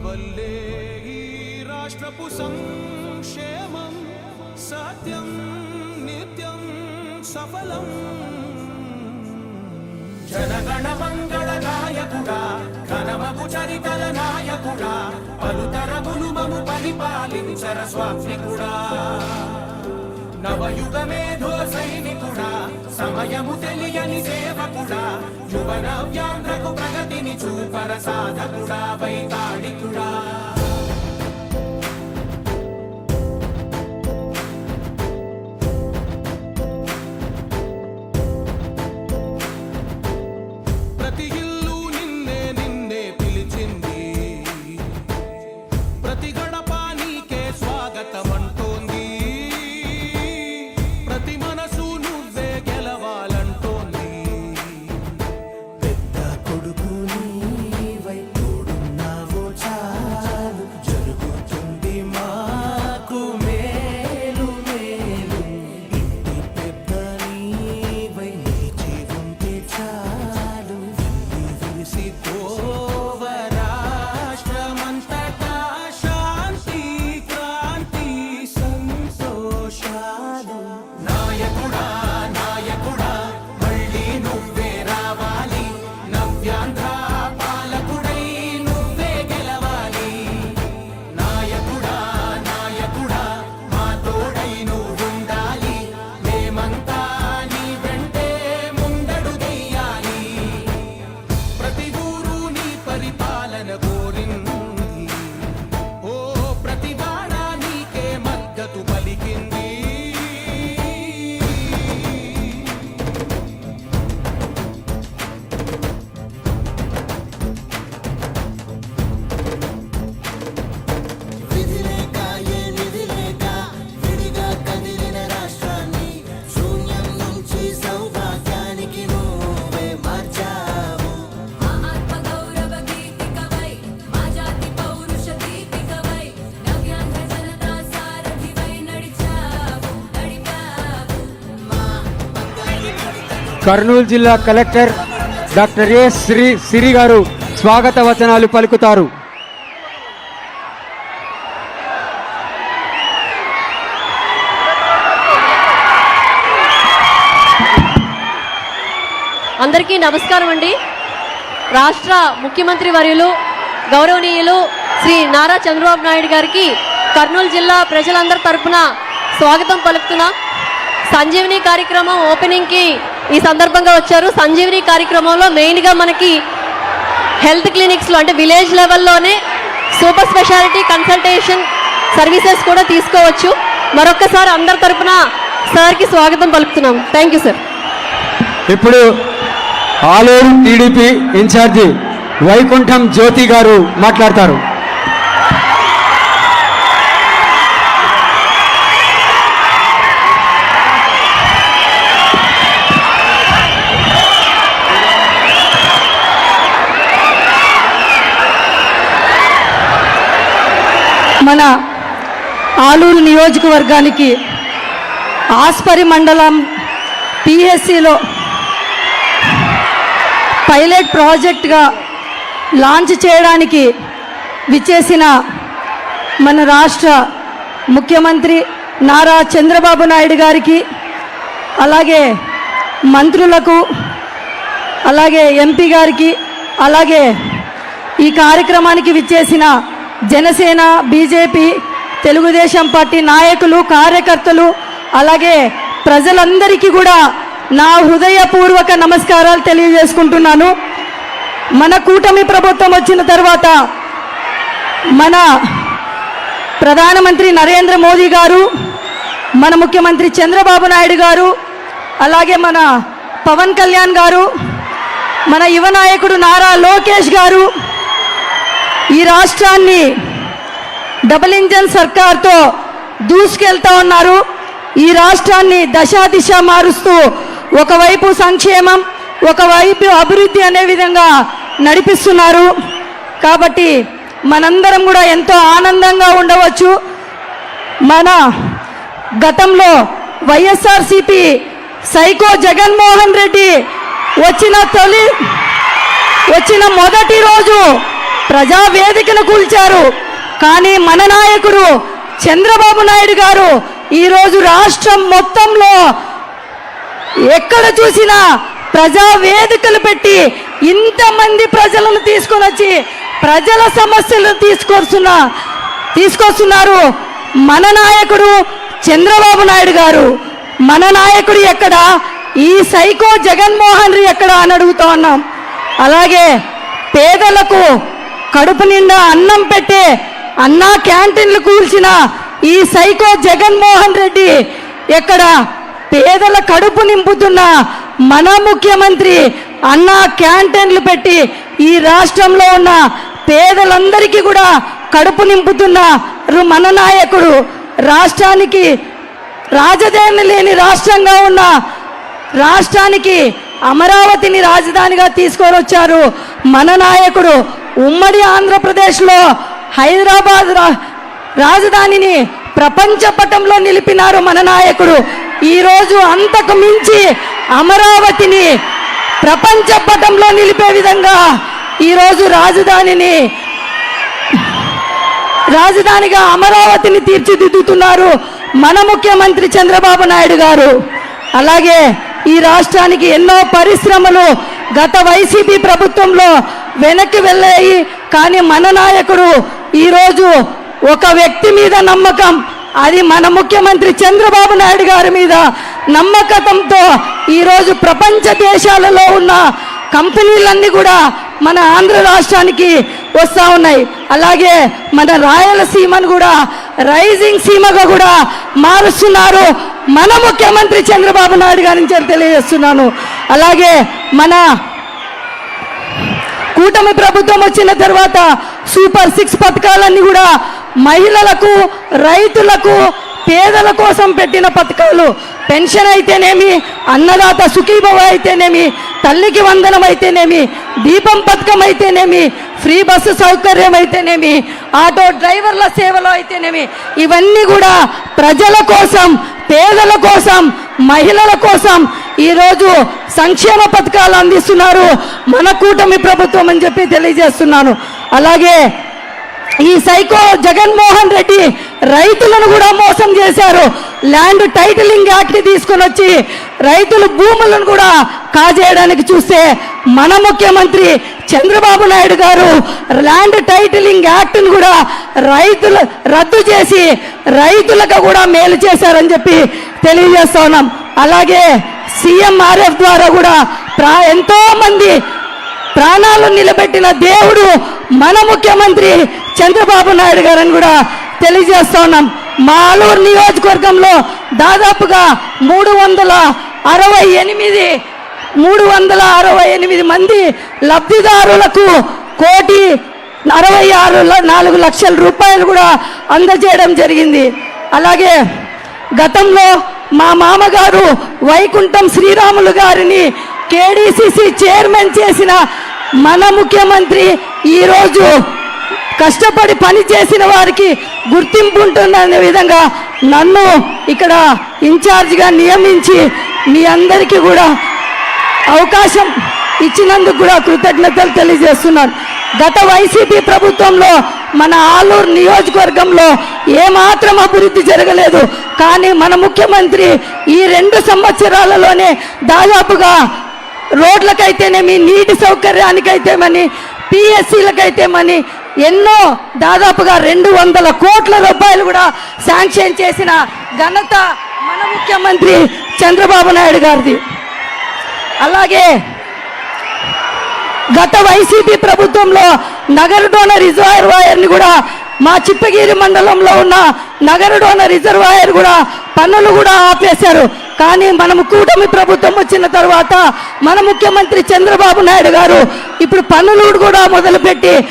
వల్లే ఈ రాష్ట్రపు సంక్షేమం సత్యం నిత్యం సఫలం. జనగణ మంగళ నాయకుడా ఘనమగు చరితల నాయకుడా పలుతరములు మము పరిపాలించర స్వామికుడా. నవయుగ మేధో సైనికుడా సమయము తెలియని సేవకుడా యువన వ్యాంధ్రకు ప్రగతిని చూపర సాధకుడా వైతాళికుడా. ప్రతి ఇల్లు నిన్నే నిన్నే పిలిచింది, ప్రతి గడప నీకే స్వాగతం అంటోంది, ప్రతి మనసు నువ్వే గెలవాలంటోంది. పెద్ద కొడుకు నీవై తోడున్నావో చాలు జరుగుతుంది మాకు మేలు మేలు. ఇంటి పెద్ద నీవై నిలిచి ఉంటే చాలు విరిసిపోవ రాష్ట్రమంతటా శాంతి క్రాంతి సంతోషాలు. నాయకుడా నాయకుడా మళ్ళీ నువ్వే రావాలి, నవ్యాంధ్ర పాలకుడై నువ్వే గెలవాలి. నాయకుడా నాయకుడా మా తోడై నువ్వుండాలి, మేమంతా నీ వెంటే ముందడుగెయ్యాలి. ప్రతి ఊరు నీ పరిపాలన కోరింది, ఓ ప్రతి వాడ నీకే మద్దతు పలికింది. విధిలేక ఏ నిధిలేక విడిగా కదిలిన రాష్ట్రాన్ని శూన్యం నుంచి సౌభాగ్యానికి నువ్వే మార్చావు. మా ఆత్మగౌరవ గీతికవై మా జాతి పౌరుష దీపికవై నవ్యాంధ్ర జనతా సారథివై నడిచావు నడిపావు. కర్నూలు జిల్లా కలెక్టర్ డాక్టర్ ఏ సిరి గారు స్వాగత వచనాలు పలుకుతారు. అందరికీ నమస్కారం అండి. రాష్ట్ర ముఖ్యమంత్రి వర్యులు గౌరవనీయులు శ్రీ నారా చంద్రబాబు నాయుడు గారికి కర్నూలు జిల్లా ప్రజలందరి తరపున స్వాగతం పలుకుతున్నా. సంజీవిని కార్యక్రమం ఓపెనింగ్కి ఈ సందర్భంగా వచ్చారు. సంజీవిని కార్యక్రమంలో మెయిన్గా మనకి హెల్త్ క్లినిక్స్లో అంటే విలేజ్ లెవెల్లోనే సూపర్ స్పెషాలిటీ కన్సల్టేషన్ సర్వీసెస్ కూడా తీసుకోవచ్చు. మరొక్కసారి అందరి తరపున సార్కి స్వాగతం పలుకుతున్నాం. Thank you sir. ఇప్పుడు ఆలూరు టీడీపీ ఇన్ఛార్జి వైకుంఠం జ్యోతి గారు మాట్లాడతారు. మన ఆలూరు నియోజకవర్గానికి ఆస్పరి మండలం పిఎస్సిలో పైలట్ ప్రాజెక్ట్గా లాంచ్ చేయడానికి విచ్చేసిన మన రాష్ట్ర ముఖ్యమంత్రి నారా చంద్రబాబు నాయుడు గారికి, అలాగే మంత్రులకు, అలాగే ఎంపీ గారికి, అలాగే ఈ కార్యక్రమానికి విచ్చేసిన జనసేన, బీజేపీ, తెలుగుదేశం పార్టీ నాయకులు, కార్యకర్తలు, అలాగే ప్రజలందరికీ కూడా నా హృదయపూర్వక నమస్కారాలు తెలియజేసుకుంటున్నాను. మన కూటమి ప్రభుత్వం వచ్చిన తర్వాత మన ప్రధానమంత్రి నరేంద్ర మోదీ గారు, మన ముఖ్యమంత్రి చంద్రబాబు నాయుడు గారు, అలాగే మన పవన్ కళ్యాణ్ గారు, మన యువ నాయకుడు నారా లోకేష్ గారు ఈ రాష్ట్రాన్ని డబుల్ ఇంజన్ సర్కార్తో దూసుకెళ్తా ఉన్నారు. ఈ రాష్ట్రాన్ని దశా దిశ మారుస్తూ ఒకవైపు సంక్షేమం, ఒకవైపు అభివృద్ధి అనే విధంగా నడిపిస్తున్నారు. కాబట్టి మనందరం కూడా ఎంతో ఆనందంగా ఉండవచ్చు. మన గతంలో వైఎస్ఆర్సీపీ సైకో జగన్మోహన్ రెడ్డి వచ్చిన మొదటి రోజు ప్రజావేదికను కూల్చారు. కానీ మన నాయకుడు చంద్రబాబు నాయుడు గారు ఈరోజు రాష్ట్రం మొత్తంలో ఎక్కడ చూసినా ప్రజావేదికలు పెట్టి ఇంతమంది ప్రజలను తీసుకొని వచ్చి ప్రజల సమస్యలను తీసుకొస్తున్నారు. మన నాయకుడు చంద్రబాబు నాయుడు గారు. మన నాయకుడు ఎక్కడ, ఈ సైకో జగన్మోహన్ రెడ్డి ఎక్కడ అని అడుగుతా ఉన్నాం. అలాగే పేదలకు కడుపు నిండా అన్నం పెట్టే అన్నా క్యాంటీన్లు కూల్చిన ఈ సైకో జగన్మోహన్ రెడ్డి ఎక్కడ, పేదల కడుపు నింపుతున్న మన ముఖ్యమంత్రి అన్నా క్యాంటీన్లు పెట్టి ఈ రాష్ట్రంలో ఉన్న పేదలందరికీ కూడా కడుపు నింపుతున్న మన నాయకుడు, రాష్ట్రానికి రాజధాని లేని రాష్ట్రంగా ఉన్న రాష్ట్రానికి అమరావతిని రాజధానిగా తీసుకొని వచ్చారు మన నాయకుడు. ఉమ్మడి ఆంధ్రప్రదేశ్లో హైదరాబాద్ రాజధానిని ప్రపంచ పటంలో నిలిపినారు మన నాయకుడు. ఈరోజు అంతకు మించి అమరావతిని ప్రపంచ పటంలో నిలిపే విధంగా ఈరోజు రాజధానిగా అమరావతిని తీర్చిదిద్దుతున్నారు మన ముఖ్యమంత్రి చంద్రబాబు నాయుడు గారు. అలాగే ఈ రాష్ట్రానికి ఎన్నో పరిశ్రమలు గత వైసీపీ ప్రభుత్వంలో వెనక్కి వెళ్ళాయి. కానీ మన నాయకుడు ఈరోజు ఒక వ్యక్తి మీద నమ్మకం, అది మన ముఖ్యమంత్రి చంద్రబాబు నాయుడు గారి మీద నమ్మకంతో ఈరోజు ప్రపంచ దేశాలలో ఉన్న కంపెనీలన్నీ కూడా మన ఆంధ్ర రాష్ట్రానికి వస్తూ ఉన్నాయి. అలాగే మన రాయలసీమను కూడా రైజింగ్ సీమగా కూడా మారుస్తున్నారు మన ముఖ్యమంత్రి చంద్రబాబు నాయుడు గారిని తెలియజేస్తున్నాను. అలాగే మన కూటమి ప్రభుత్వం వచ్చిన తర్వాత సూపర్ 6 పథకాలన్నీ కూడా మహిళలకు, రైతులకు, పేదల కోసం పెట్టిన పథకాలు. పెన్షన్ అయితేనేమి, అన్నదాత సుఖీభవ అయితేనేమి, తల్లికి వందనం అయితేనేమి, దీపం పథకం అయితేనేమి, ఫ్రీ బస్సు సౌకర్యం అయితేనేమి, ఆటో డ్రైవర్ల సేవలు అయితేనేమి, ఇవన్నీ కూడా ప్రజల కోసం, పేదల కోసం, మహిళల కోసం ఈరోజు సంక్షేమ పథకాలు అందిస్తున్నారు మన కూటమి ప్రభుత్వం అని చెప్పి తెలియజేస్తున్నాను. అలాగే ఈ సైకో జగన్మోహన్ రెడ్డి రైతులను కూడా మోసం చేశారు. ల్యాండ్ టైటిలింగ్ యాక్ట్ తీసుకొని వచ్చి రైతుల భూములను కూడా కాజేయడానికి చూస్తే మన ముఖ్యమంత్రి చంద్రబాబు నాయుడు గారు ల్యాండ్ టైటిలింగ్ యాక్ట్ను కూడా రద్దు చేసి రైతులకు కూడా మేలు చేశారని చెప్పి తెలియజేస్తా ఉన్నాం. అలాగే CMRF ద్వారా కూడా ఎంతో మంది ప్రాణాలు నిలబెట్టిన దేవుడు మన ముఖ్యమంత్రి చంద్రబాబు నాయుడు గారని కూడా తెలియజేస్తా ఉన్నాం. మా ఆలూరు నియోజకవర్గంలో దాదాపుగా 368 మంది లబ్ధిదారులకు 1,66,04,00,000 రూపాయలు కూడా అందజేయడం జరిగింది. అలాగే గతంలో మా మామగారు వైకుంఠం శ్రీరాములు గారిని KDCC చైర్మన్ చేసిన మన ముఖ్యమంత్రి ఈరోజు కష్టపడి పని చేసిన వారికి గుర్తింపు ఉంటుందనే విధంగా నన్ను ఇక్కడ ఇన్ఛార్జిగా నియమించి మీ అందరికీ కూడా అవకాశం ఇచ్చినందుకు కూడా కృతజ్ఞతలు తెలియజేస్తున్నాను. గత వైసీపీ ప్రభుత్వంలో మన ఆలూరు నియోజకవర్గంలో ఏమాత్రం అభివృద్ధి జరగలేదు. కానీ మన ముఖ్యమంత్రి ఈ 2 సంవత్సరాలలోనే దాదాపుగా రోడ్లకైతేనేమి, నీటి సౌకర్యానికైతేమని, PSCలకైతేమని ఎన్నో దాదాపుగా 200 కోట్ల రూపాయలు కూడా శాంక్షన్ చేసిన ఘనత మన ముఖ్యమంత్రి చంద్రబాబు నాయుడు గారిది. అలాగే గత వైసీపీ ప్రభుత్వంలో నగరడోన రిజర్వాయర్ని కూడా మా చిప్పగిరి మండలంలో ఉన్న నగరడోన రిజర్వాయర్ కూడా పనులు కూడా ఆపేశారు. కానీ మనము కూటమి ప్రభుత్వం వచ్చిన తర్వాత మన ముఖ్యమంత్రి చంద్రబాబు నాయుడు గారు ఇప్పుడు పనులు కూడా మొదలుపెట్టి